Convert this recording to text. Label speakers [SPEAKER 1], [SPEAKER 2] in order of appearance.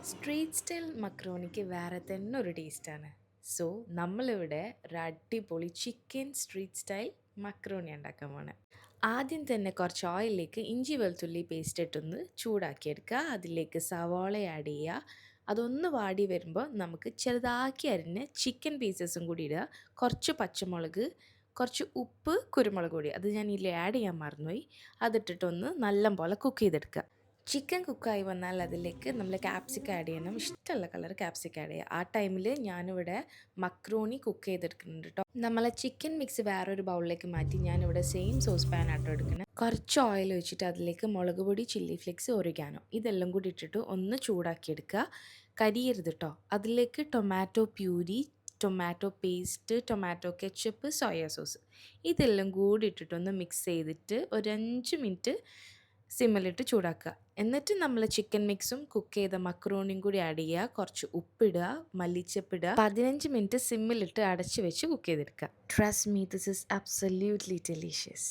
[SPEAKER 1] Street style മക്രോണിക്ക് വേറെ തന്നെ ഒരു ടേസ്റ്റാണ്. സോ നമ്മളിവിടെ ഒരു അടിപൊളി ചിക്കൻ സ്ട്രീറ്റ് സ്റ്റൈൽ മക്രോണി ഉണ്ടാക്കാൻ പോണെ. ആദ്യം തന്നെ കുറച്ച് ഓയിലിലേക്ക് ഇഞ്ചി വെളുത്തുള്ളി പേസ്റ്റ് ഇട്ടൊന്ന് ചൂടാക്കിയെടുക്കുക. അതിലേക്ക് സവാള ആഡ് ചെയ്യുക. അതൊന്ന് വാടി വരുമ്പോൾ നമുക്ക് ചെറുതാക്കി അരിഞ്ഞ് ചിക്കൻ പീസസും കൂടി ഇടുക. കുറച്ച് പച്ചമുളക്, കുറച്ച് ഉപ്പ്, കുരുമുളക് പൊടി അത് ഞാൻ ഇതിൽ ആഡ് ചെയ്യാൻ മറന്നുപോയി. അതിട്ടിട്ടൊന്ന് നല്ലപോലെ കുക്ക് ചെയ്തെടുക്കുക. ചിക്കൻ കുക്കായി വന്നാൽ അതിലേക്ക് നമ്മൾ ക്യാപ്സിക്കം ആഡ് ചെയ്യണം. ഇഷ്ടമുള്ള കളർ ക്യാപ്സിക്കം ആഡ് ചെയ്യുക. ആ ടൈമിൽ ഞാനിവിടെ മക്രോണി കുക്ക് ചെയ്തെടുക്കുന്നുണ്ട് കേട്ടോ. നമ്മളെ ചിക്കൻ മിക്സ് വേറൊരു ബൗളിലേക്ക് മാറ്റി ഞാനിവിടെ സെയിം സോസ് പാൻ ആട്ടോ എടുക്കുന്നത്. കുറച്ച് ഓയിൽ ഒഴിച്ചിട്ട് അതിലേക്ക് മുളക് പൊടി, ചില്ലി ഫ്ലേക്സ്, ഒറിഗാനോ ഇതെല്ലാം കൂടി ഇട്ടിട്ട് ഒന്ന് ചൂടാക്കിയെടുക്കുക. കരിയരുത് കേട്ടോ. അതിലേക്ക് tomato puree, tomato paste, tomato ketchup, soya sauce ഇതെല്ലാം കൂടി ഇട്ടിട്ടൊന്ന് മിക്സ് ചെയ്തിട്ട് ഒരു 5 മിനിറ്റ് സിമ്മിലിട്ട് ചൂടാക്കുക. എന്നിട്ട് നമ്മൾ ചിക്കൻ മിക്സും കുക്ക് ചെയ്ത മക്രോണിയും കൂടി ആഡ് ചെയ്യുക. കുറച്ച് ഉപ്പിടുക, മല്ലിച്ചപ്പിടുക. 15 മിനിറ്റ് സിമ്മിലിട്ട് അടച്ച് വെച്ച് കുക്ക് ചെയ്തെടുക്കുക. Trust me, this is absolutely delicious.